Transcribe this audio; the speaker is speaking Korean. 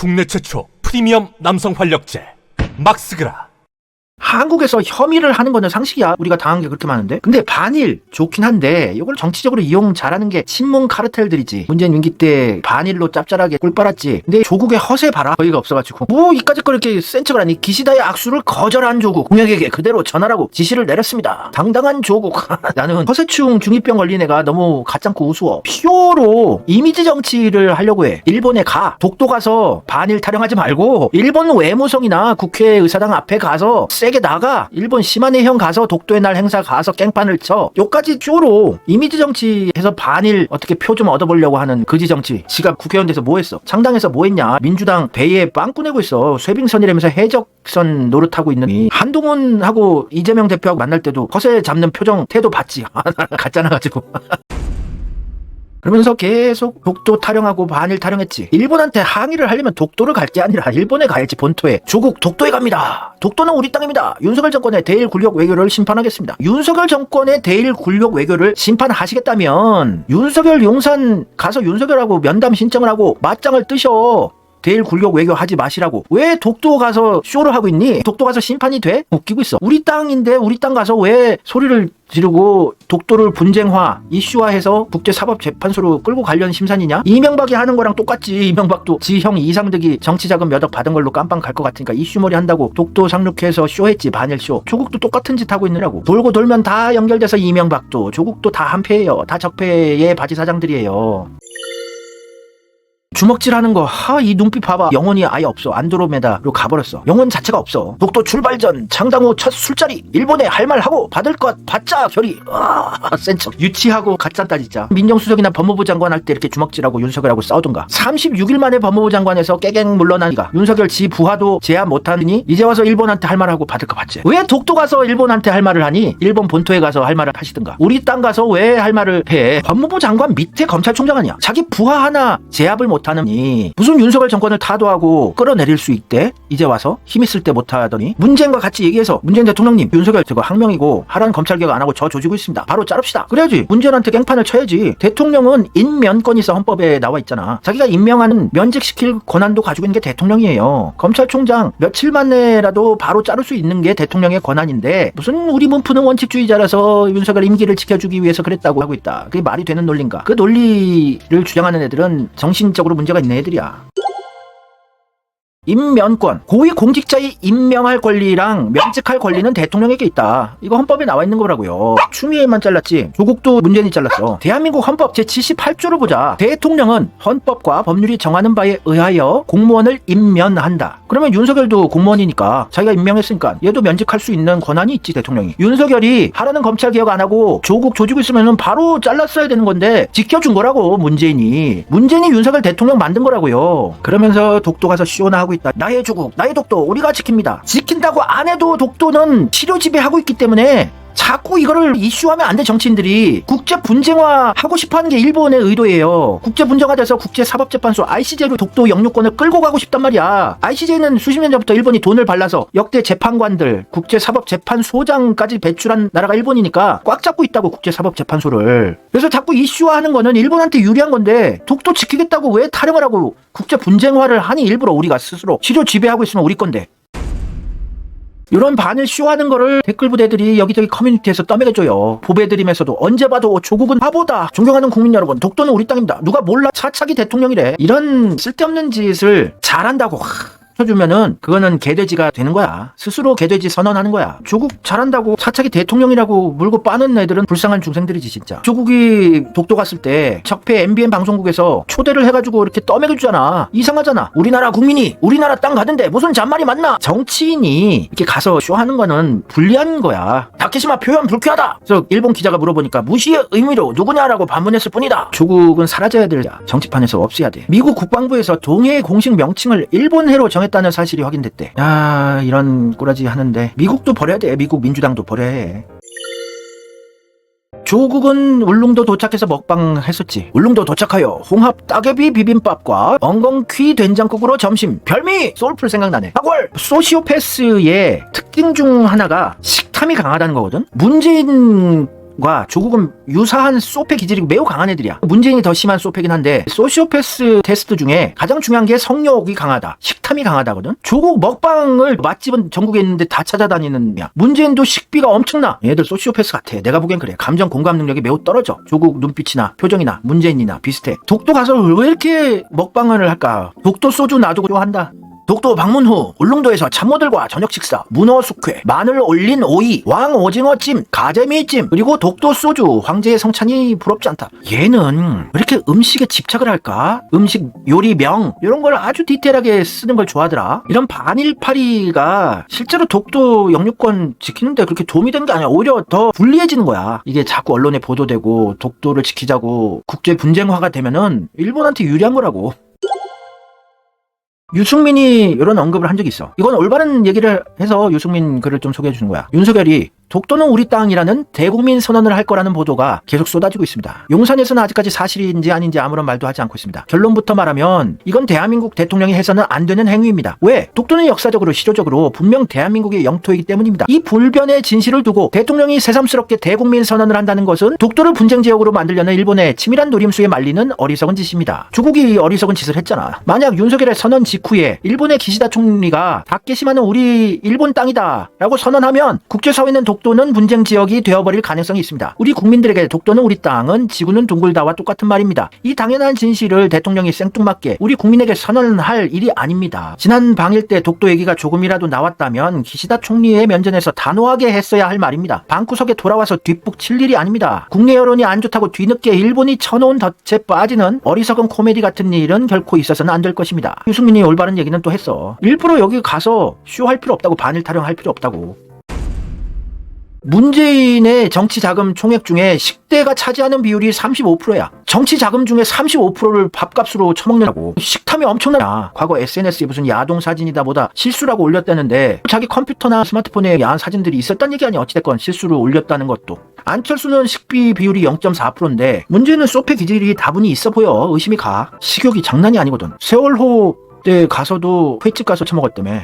국내 최초 프리미엄 남성 활력제 막스그라. 한국에서 혐의를 하는 거는 상식이야. 우리가 당한 게 그렇게 많은데. 근데 반일 좋긴 한데 이걸 정치적으로 이용 잘하는 게 친문 카르텔들이지. 문재인 임기 때 반일로 짭짤하게 꿀 빨았지. 근데 조국의 허세 봐라. 어이가 없어가지고 뭐 이까짓 거 이렇게 센 척을 하니. 기시다의 악수를 거절한 조국, 공약에게 그대로 전하라고 지시를 내렸습니다. 당당한 조국. 나는 허세충 중2병 걸린 애가 너무 가짱고 우스워. 쇼로 이미지 정치를 하려고 해. 일본에 가. 독도 가서 반일 타령하지 말고 일본 외무성이나 국회의사당 앞에 가서 세게 나가. 일본 시마네형 가서 독도의 날 행사 가서 깽판을 쳐. 요까지 쇼로 이미지 정치해서 반일 어떻게 표 좀 얻어보려고 하는 거지 정치. 지가 국회의원 돼서 뭐 했어? 창당해서 뭐 했냐? 민주당 배에 빵꾸 내고 있어. 쇄빙선이라면서 해적선 노릇하고 있는 한동훈하고 이재명 대표하고 만날 때도 허세 잡는 표정 태도 봤지. 가짜나 가지고. 그러면서 계속 독도 타령하고 반일 타령했지. 일본한테 항의를 하려면 독도를 갈 게 아니라 일본에 가야지. 본토에. 조국 독도에 갑니다. 독도는 우리 땅입니다. 윤석열 정권의 대일 굴욕 외교를 심판하겠습니다. 윤석열 정권의 대일 굴욕 외교를 심판하시겠다면 윤석열 용산 가서 윤석열하고 면담 신청을 하고 맞짱을 뜨셔. 대일 굴욕 외교 하지 마시라고. 왜 독도 가서 쇼를 하고 있니? 독도 가서 심판이 돼? 웃기고 있어. 우리 땅인데 우리 땅 가서 왜 소리를 지르고 독도를 분쟁화, 이슈화해서 국제사법재판소로 끌고 가려는 심산이냐? 이명박이 하는 거랑 똑같지. 이명박도 지 형 이상득이 정치자금 몇 억 받은 걸로 깜빵 갈 것 같으니까 이슈머리 한다고 독도 상륙해서 쇼했지. 반일쇼. 조국도 똑같은 짓 하고 있느라고. 돌고 돌면 다 연결돼서 이명박도 조국도 다 한패예요. 다 적폐의 바지 사장들이에요. 주먹질하는 거, 이 눈빛 봐봐. 영혼이 아예 없어. 안드로메다로 가버렸어. 영혼 자체가 없어. 독도 출발 전 창당 후 첫 술자리. 일본에 할 말 하고 받을 것 받자 결의. 센 척. 유치하고 가짠다 진짜. 민정수석이나 법무부 장관 할 때 이렇게 주먹질하고 윤석열하고 싸우던가. 36일 만에 법무부 장관에서 깨갱 물러나니까 윤석열 지 부하도 제압 못하니 이제 와서 일본한테 할 말 하고 받을 거 받지. 왜 독도 가서 일본한테 할 말을 하니? 일본 본토에 가서 할 말을 하시든가. 우리 땅 가서 왜 할 말을 해? 법무부 장관 밑에 검찰총장 아니야. 자기 부하 하나 제압을 못하니 무슨 윤석열 정권을 타도하고 끌어내릴 수 있대? 이제 와서 힘 있을 때 못하더니. 문재인과 같이 얘기해서 문재인 대통령님, 윤석열 저거 항명이고 하라는 검찰개혁 안 하고 저 조지고 있습니다. 바로 자릅시다. 그래야지. 문재인한테 깽판을 쳐야지. 대통령은 인면권이 있어. 헌법에 나와 있잖아. 자기가 임명하는 면직시킬 권한도 가지고 있는 게 대통령이에요. 검찰총장 며칠 만에라도 바로 자를 수 있는 게 대통령의 권한인데 무슨 우리 문프는 원칙주의자라서 윤석열 임기를 지켜주기 위해서 그랬다고 하고 있다. 그게 말이 되는 논리인가? 그 논리를 주장하는 애들은 정신적으로 문제가 있는 애들이야. 임면권, 고위공직자의 임명할 권리랑 면직할 권리는 대통령에게 있다. 이거 헌법에 나와 있는 거라고요. 추미애만 잘랐지 조국도 문재인이 잘랐어. 대한민국 헌법 제78조를 보자. 대통령은 헌법과 법률이 정하는 바에 의하여 공무원을 임면한다. 그러면 윤석열도 공무원이니까 자기가 임명했으니까 얘도 면직할 수 있는 권한이 있지. 대통령이. 윤석열이 하라는 검찰개혁 안 하고 조국 조지고 있으면 바로 잘랐어야 되는 건데 지켜준 거라고. 문재인이 윤석열 대통령 만든 거라고요. 그러면서 독도 가서 쇼나 하고 있다. 나의 조국, 나의 독도 우리가 지킵니다. 지킨다고 안 해도 독도는 치료 지배하고 있기 때문에 자꾸 이거를 이슈하면 안 돼. 정치인들이 국제 분쟁화 하고 싶어하는 게 일본의 의도예요. 국제 분쟁화 돼서 국제사법재판소 ICJ로 독도 영유권을 끌고 가고 싶단 말이야. ICJ는 수십 년 전부터 일본이 돈을 발라서 역대 재판관들, 국제사법재판소장까지 배출한 나라가 일본이니까 꽉 잡고 있다고 국제사법재판소를. 그래서 자꾸 이슈화하는 거는 일본한테 유리한 건데 독도 지키겠다고 왜 타령을 하고 국제 분쟁화를 하니? 일부러 우리가 스스로 치료 지배하고 있으면 우리 건데. 이런 반일 쇼하는 거를 댓글 부대들이 여기저기 커뮤니티에서 떠먹여줘요. 보배드리면서도 언제 봐도 조국은 바보다. 존경하는 국민 여러분, 독도는 우리 땅입니다. 누가 몰라? 차차기 대통령이래. 이런 쓸데없는 짓을 잘한다고 쳐주면은 그거는 개돼지가 되는 거야. 스스로 개돼지 선언하는 거야. 조국 잘한다고 차차기 대통령이라고 물고 빠는 애들은 불쌍한 중생들이지 진짜. 조국이 독도 갔을 때 적폐 MBN 방송국에서 초대를 해가지고 이렇게 떠먹여주잖아. 이상하잖아. 우리나라 국민이 우리나라 땅 가는데 무슨 잔말이 맞나? 정치인이 이렇게 가서 쇼하는 거는 불리한 거야. 다케시마 표현 불쾌하다. 그래서 일본 기자가 물어보니까 무시의 의미로 누구냐라고 반문했을 뿐이다. 조국은 사라져야 될 정치판에서 없애야 돼. 미국 국방부에서 동해의 공식 명칭을 일본해로 정했다는 사실이 확인됐대. 이런 꼬라지 하는데 미국도 버려야 돼. 미국 민주당도 버려야 해. 조국은 울릉도 도착해서 먹방 했었지. 울릉도 도착하여 홍합 따개비 비빔밥과 엉겅퀴 된장국으로 점심. 별미! 소울풀 생각나네. 하골! 소시오패스의 특징 중 하나가 식탐이 강하다는 거거든. 문재인 문재인과 조국은 유사한 소패 기질이 매우 강한 애들이야. 문재인이 더 심한 소패긴 한데 소시오패스 테스트 중에 가장 중요한 게 성욕이 강하다, 식탐이 강하다거든. 조국 먹방을 맛집은 전국에 있는데 다 찾아다니는 야. 문재인도 식비가 엄청나. 얘들 소시오패스 같아. 내가 보기엔 그래. 감정 공감 능력이 매우 떨어져. 조국 눈빛이나 표정이나 문재인이나 비슷해. 독도 가서 왜 이렇게 먹방을 할까? 독도 소주 놔두고 한다. 독도 방문 후 울릉도에서 참모들과 저녁 식사, 문어 숙회, 마늘 올린 오이, 왕 오징어찜, 가재미찜, 그리고 독도 소주, 황제의 성찬이 부럽지 않다. 얘는 왜 이렇게 음식에 집착을 할까? 음식 요리명 이런 걸 아주 디테일하게 쓰는 걸 좋아하더라. 이런 반일파리가 실제로 독도 영유권 지키는데 그렇게 도움이 된 게 아니야. 오히려 더 불리해지는 거야. 이게 자꾸 언론에 보도되고 독도를 지키자고 국제 분쟁화가 되면은 일본한테 유리한 거라고. 유승민이 이런 언급을 한 적이 있어. 이건 올바른 얘기를 해서 유승민 글을 좀 소개해 주는 거야. 윤석열이 독도는 우리 땅이라는 대국민 선언을 할 거라는 보도가 계속 쏟아지고 있습니다. 용산에서는 아직까지 사실인지 아닌지 아무런 말도 하지 않고 있습니다. 결론부터 말하면 이건 대한민국 대통령이 해서는 안 되는 행위입니다. 왜? 독도는 역사적으로 실효적으로 분명 대한민국의 영토이기 때문입니다. 이 불변의 진실을 두고 대통령이 새삼스럽게 대국민 선언을 한다는 것은 독도를 분쟁 지역으로 만들려는 일본의 치밀한 노림수에 말리는 어리석은 짓입니다. 조국이 어리석은 짓을 했잖아. 만약 윤석열의 선언 직후에 일본의 기시다 총리가 다케시마는 우리 일본 땅이다 라고 선언하면 국제사회는 독도는 분쟁 지역이 되어버릴 가능성이 있습니다. 우리 국민들에게 독도는 우리 땅은 지구는 둥글다와 똑같은 말입니다. 이 당연한 진실을 대통령이 생뚱맞게 우리 국민에게 선언할 일이 아닙니다. 지난 방일 때 독도 얘기가 조금이라도 나왔다면 기시다 총리의 면전에서 단호하게 했어야 할 말입니다. 방구석에 돌아와서 뒷북 칠 일이 아닙니다. 국내 여론이 안 좋다고 뒤늦게 일본이 쳐놓은 덫에 빠지는 어리석은 코미디 같은 일은 결코 있어서는 안 될 것입니다. 유승민이 올바른 얘기는 또 했어. 일부러 여기 가서 쇼할 필요 없다고, 반일 타령할 필요 없다고. 문재인의 정치 자금 총액 중에 식대가 차지하는 비율이 35%야. 정치 자금 중에 35%를 밥값으로 처먹느라고. 식탐이 엄청나냐. 과거 SNS에 무슨 야동 사진이다 보다 실수라고 올렸다는데 자기 컴퓨터나 스마트폰에 야한 사진들이 있었단 얘기 아니야. 어찌됐건 실수로 올렸다는 것도. 안철수는 식비 비율이 0.4%인데 문재인은 소패 기질이 다분히 있어 보여. 의심이 가. 식욕이 장난이 아니거든. 세월호 때 가서도 횟집 가서 처먹었다며.